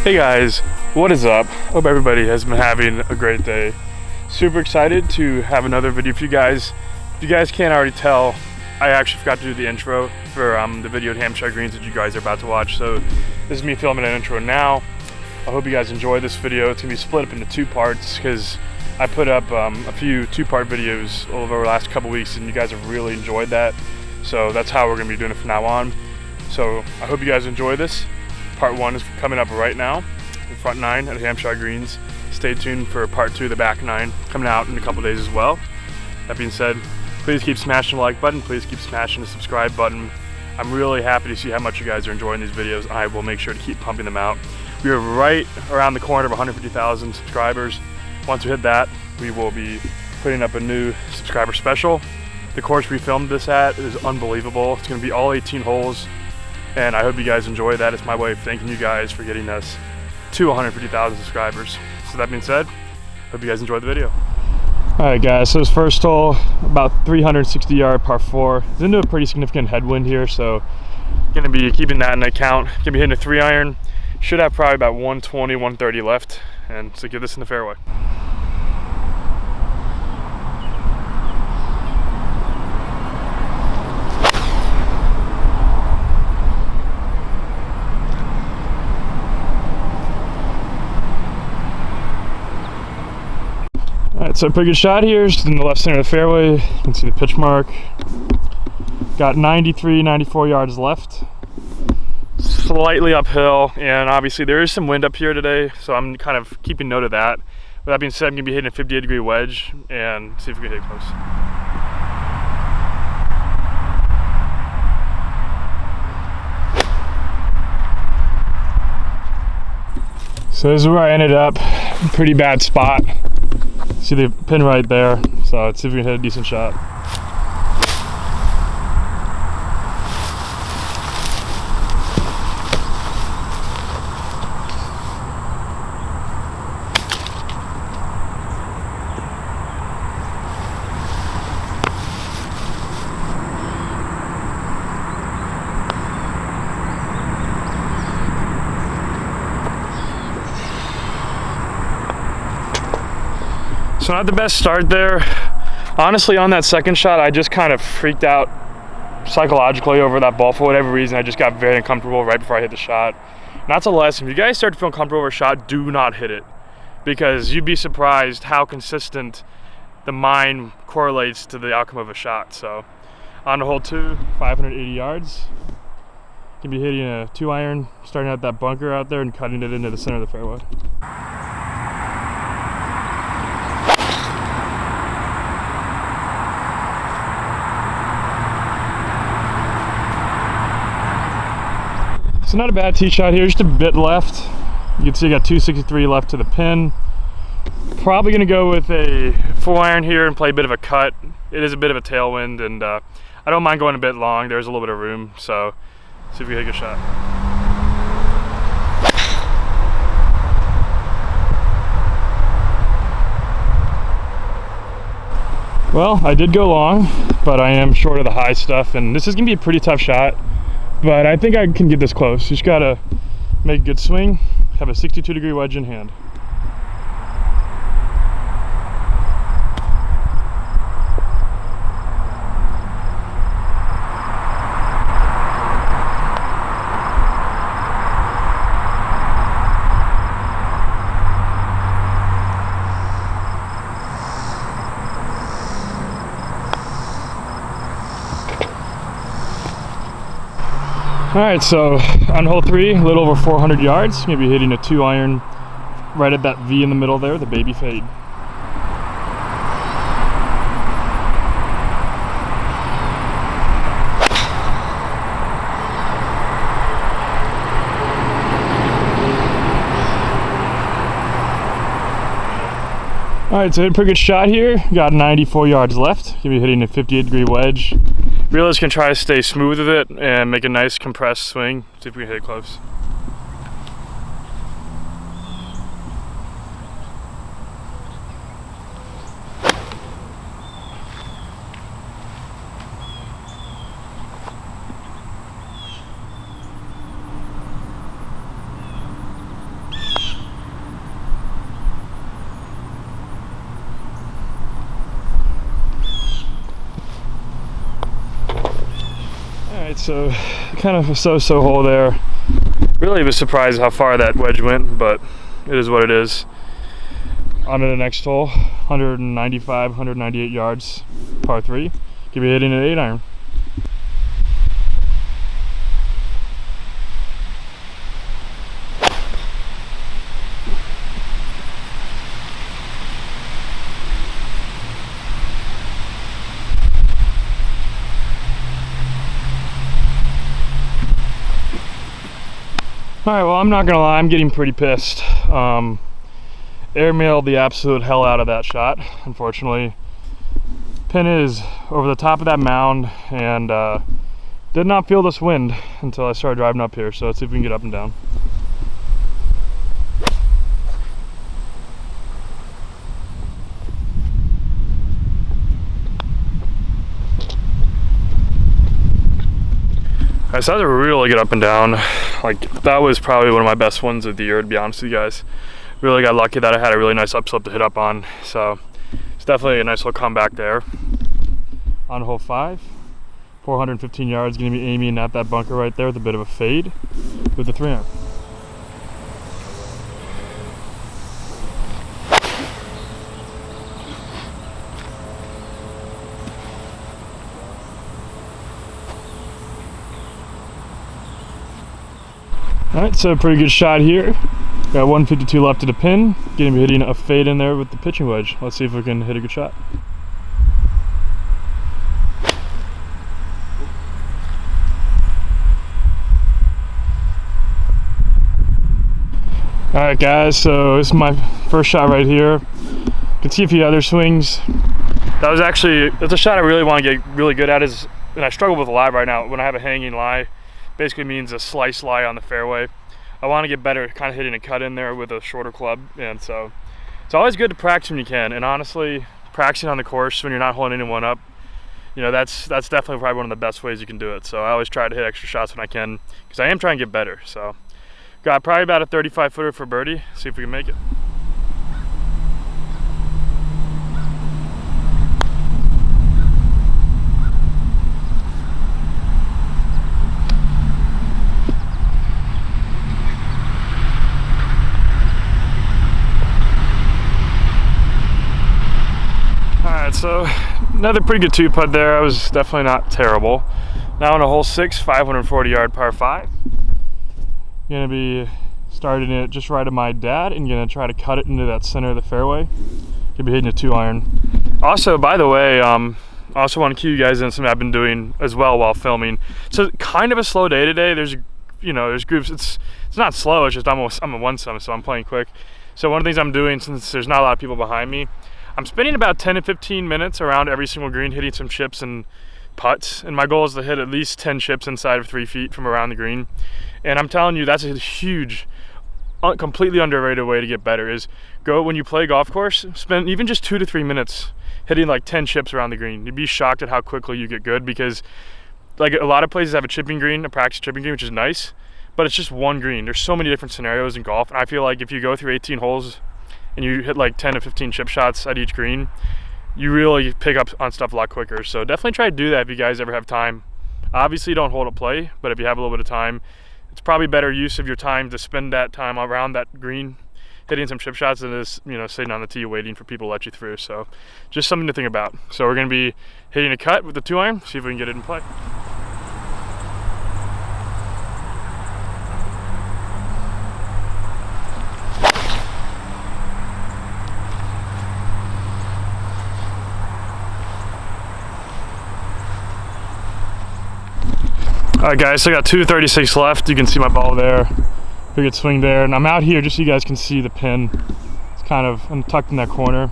Hey guys, what is up? Hope everybody has been having a great day. Super excited to have another video for you guys. If you guys can't already tell, I actually forgot to do the intro for the video at Hampshire Greens that you guys are about to watch. So this is me filming an intro now. I hope you guys enjoy this video. It's gonna be split up into two parts because I put up a few two-part videos over the last couple weeks and you guys have really enjoyed that. So that's how we're gonna be doing it from now on. So I hope you guys enjoy this. Part one is coming up right now, the front nine at Hampshire Greens. Stay tuned for part two, the back nine, coming out in a couple days as well. That being said, please keep smashing the like button, please keep smashing the subscribe button. I'm really happy to see how much you guys are enjoying these videos. I will make sure to keep pumping them out. We are right around the corner of 150,000 subscribers. Once we hit that, we will be putting up a new subscriber special. The course we filmed this at is unbelievable. It's gonna be all 18 holes. And I hope you guys enjoy that. It's my way of thanking you guys for getting us to 150,000 subscribers. So that being said, hope you guys enjoyed the video. All right guys, so this first hole, about 360 yard par four. It's into a pretty significant headwind here, so gonna be keeping that in account. Gonna be hitting a 3-iron. Should have probably about 120, 130 left. And so get this in the fairway. So pretty good shot here, just in the left center of the fairway. You can see the pitch mark. Got 93, 94 yards left. Slightly uphill, and obviously there is some wind up here today, so I'm kind of keeping note of that. With that being said, I'm gonna be hitting a 58-degree wedge and see if we can hit it close. So this is where I ended up. Pretty bad spot. See the pin right there, so let's see if we can hit a decent shot. So not the best start there. Honestly, on that second shot, I just kind of freaked out psychologically over that ball for whatever reason. I just got very uncomfortable right before I hit the shot. And that's a lesson. If you guys start to feel uncomfortable over a shot, do not hit it. Because you'd be surprised how consistent the mind correlates to the outcome of a shot. So on to hole two, 580 yards. Can be hitting a 2-iron, starting out that bunker out there and cutting it into the center of the fairway. So not a bad tee shot here, just a bit left. You can see I got 263 left to the pin. Probably gonna go with a 4-iron here and play a bit of a cut. It is a bit of a tailwind, and I don't mind going a bit long. There's a little bit of room, so see if we hit a good shot. Well, I did go long, but I am short of the high stuff, and this is gonna be a pretty tough shot. But I think I can get this close. Just gotta make a good swing, have a 62-degree wedge in hand. All right, so on hole three, a little over 400 yards. Gonna be hitting a 2-iron right at that V in the middle there, the baby fade. All right, so hit a pretty good shot here. Got 94 yards left. Gonna be hitting a 58-degree wedge. Really just gonna try to stay smooth with it and make a nice compressed swing. See if we can hit it close. Alright, so kind of a so-so hole there. Really was surprised how far that wedge went, but it is what it is. On to the next hole, 195, 198 yards, par 3. Could be hitting an 8-iron. Alright, well, I'm not gonna lie, I'm getting pretty pissed. Airmailed the absolute hell out of that shot, unfortunately. Pin is over the top of that mound, and did not feel this wind until I started driving up here, so let's see if we can get up and down. Alright, so that was a really good up and down. Like, that was probably one of my best ones of the year, to be honest with you guys. Really got lucky that I had a really nice upslope to hit up on, so it's definitely a nice little comeback there. On hole 5, 415 yards, gonna be aiming at that bunker right there with a bit of a fade with the 3-iron. Alright, so pretty good shot here. Got 152 left to the pin. Gonna be hitting a fade in there with the pitching wedge. Let's see if we can hit a good shot. Alright guys, so this is my first shot right here. You can see a few other swings. That's a shot I really want to get really good at, and I struggle with a lie right now. When I have a hanging lie, basically means a slice lie on the fairway. I want to get better at kind of hitting a cut in there with a shorter club, and so it's always good to practice when you can. And honestly, practicing on the course when you're not holding anyone up, you know, that's definitely probably one of the best ways you can do it. So I always try to hit extra shots when I can, because I am trying to get better. So got probably about a 35 footer for birdie. See if we can make it. So another pretty good 2-putt there. I was definitely not terrible. Now on a hole 6, 540 yard par 5. Gonna be starting it just right of my dad and gonna try to cut it into that center of the fairway. Gonna be hitting a 2-iron. Also, by the way, I also want to cue you guys in something I've been doing as well while filming. So kind of a slow day today. There's groups. It's not slow. It's just I'm a one sum, so I'm playing quick. So one of the things I'm doing, since there's not a lot of people behind me, I'm spending about 10 to 15 minutes around every single green hitting some chips and putts, and my goal is to hit at least 10 chips inside of 3 feet from around the green. And I'm telling you, that's a huge, completely underrated way to get better. Is go when you play golf course, spend even just 2 to 3 minutes hitting like 10 chips around the green. You'd be shocked at how quickly you get good, because like a lot of places have a chipping green, a practice chipping green, which is nice, but it's just one green. There's so many different scenarios in golf, and I feel like if you go through 18 holes and you hit like 10 to 15 chip shots at each green, you really pick up on stuff a lot quicker. So definitely try to do that if you guys ever have time. Obviously don't hold up play, but if you have a little bit of time, it's probably better use of your time to spend that time around that green hitting some chip shots than is, you know, sitting on the tee waiting for people to let you through. So just something to think about. So we're gonna be hitting a cut with the 2-iron, see if we can get it in play. Alright guys, so I got 236 left. You can see my ball there. Pretty good swing there. And I'm out here just so you guys can see the pin. It's kind of tucked in that corner.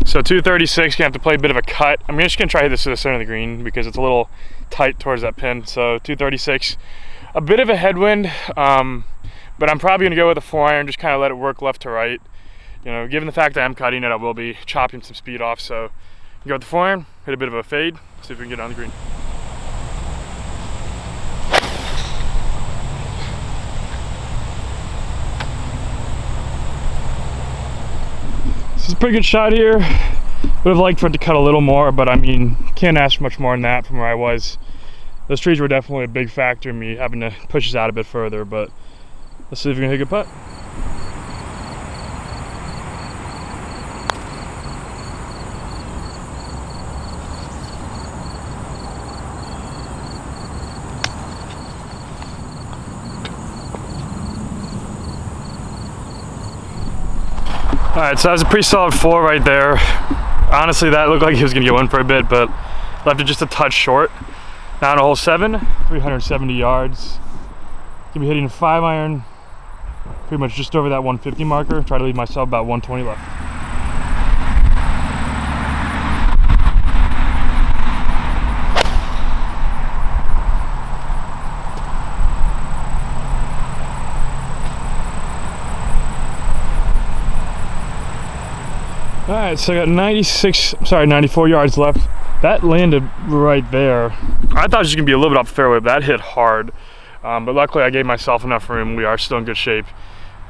So 236, gonna have to play a bit of a cut. I'm just gonna try to hit this to the center of the green because it's a little tight towards that pin. So 236, a bit of a headwind, but I'm probably gonna go with a 4-iron, just kind of let it work left to right. You know, given the fact that I'm cutting it, I will be chopping some speed off. So go with the 4-iron, hit a bit of a fade, see if we can get on the green. It's a pretty good shot here. Would have liked for it to cut a little more, but I mean, can't ask much more than that from where I was. those trees were definitely a big factor in me having to push this out a bit further, but let's see if we can hit a good putt. All right, so that was a pretty solid 4 right there. Honestly, that looked like he was gonna go in for a bit, but left it just a touch short. Now on hole 7, 370 yards. Gonna be hitting a 5-iron, pretty much just over that 150 marker. Try to leave myself about 120 left. All right, so I got 94 yards left. That landed right there. I thought it was gonna be a little bit off the fairway, but that hit hard. But luckily I gave myself enough room. We are still in good shape.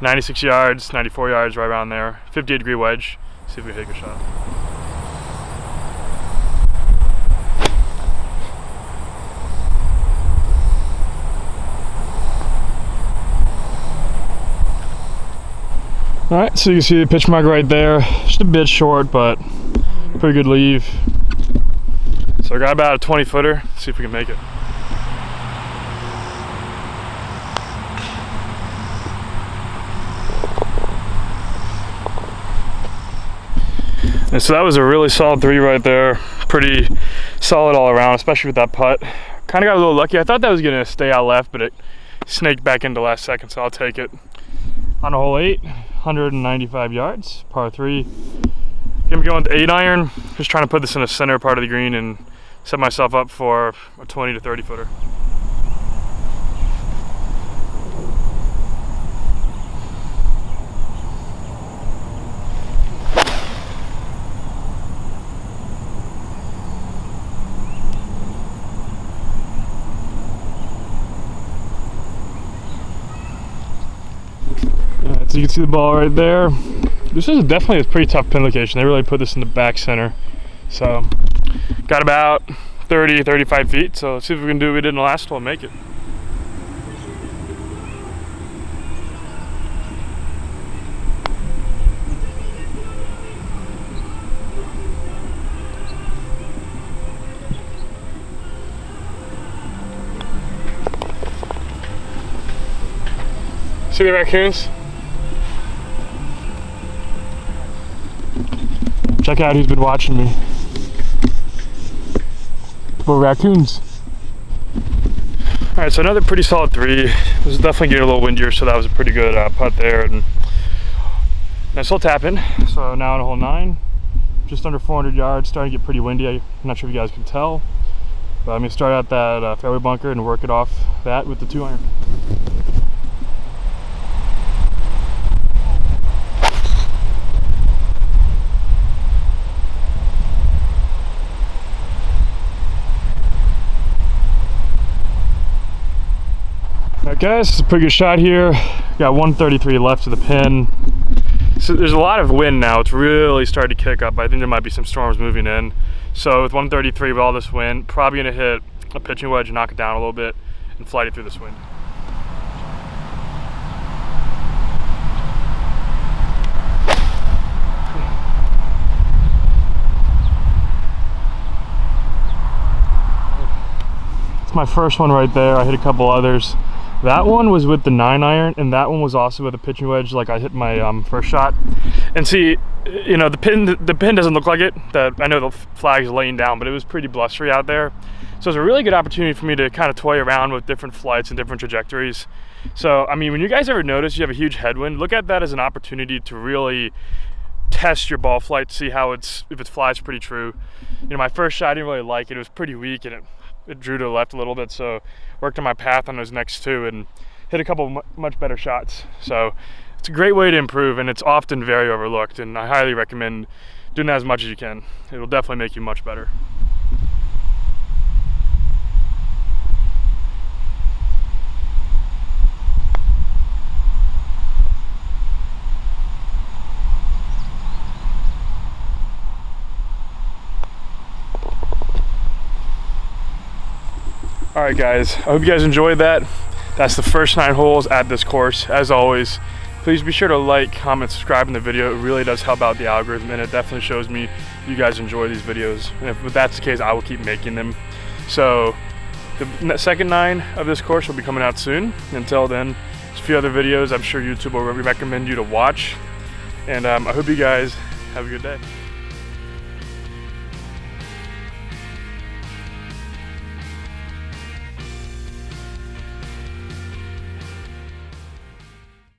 96 yards, 94 yards, right around there. 58-degree wedge. See if we can take a shot. All right, so you can see the pitch mark right there. Just a bit short, but pretty good leave. So I got about a 20-footer. See if we can make it. And so that was a really solid 3 right there. Pretty solid all around, especially with that putt. Kind of got a little lucky. I thought that was gonna stay out left, but it snaked back into last second, so I'll take it. On hole 8, 195 yards, par 3. Gonna be going with 8-iron. Just trying to put this in the center part of the green and set myself up for a 20 to 30 footer. So you can see the ball right there. This is definitely a pretty tough pin location. They really put this in the back center. So got about 30, 35 feet. So let's see if we can do what we did in the last hole and make it. See the raccoons? Check out who's been watching me. More raccoons. All right, so another pretty solid 3. This is definitely getting a little windier, so that was a pretty good putt there. And nice little tap in. So now on hole 9, just under 400 yards, starting to get pretty windy. I'm not sure if you guys can tell, but I'm gonna start out that fairway bunker and work it off that with the 2-iron. Alright guys, it's a pretty good shot here. Got 133 left to the pin. So there's a lot of wind now. It's really starting to kick up. I think there might be some storms moving in. So with 133 with all this wind, probably gonna hit a pitching wedge and knock it down a little bit and flight it through this wind. It's my first one right there. I hit a couple others. That one was with the 9-iron, and that one was also with a pitching wedge, like I hit my first shot. And see, you know, the pin doesn't look like it. I know the flag's laying down, but it was pretty blustery out there. So it's a really good opportunity for me to kind of toy around with different flights and different trajectories. So, I mean, when you guys ever notice you have a huge headwind, look at that as an opportunity to really test your ball flight, see how if it flies pretty true. You know, my first shot, I didn't really like it. It was pretty weak, and it drew to the left a little bit, so worked on my path on those next 2 and hit a couple much better shots. So it's a great way to improve, and it's often very overlooked, and I highly recommend doing that as much as you can. It'll definitely make you much better. All right, guys, I hope you guys enjoyed that. That's the first 9 holes at this course. As always, please be sure to like, comment, subscribe in the video. It really does help out the algorithm, and it definitely shows me you guys enjoy these videos. And if that's the case, I will keep making them. So the second 9 of this course will be coming out soon. Until then, there's a few other videos I'm sure YouTube will recommend you to watch. And I hope you guys have a good day.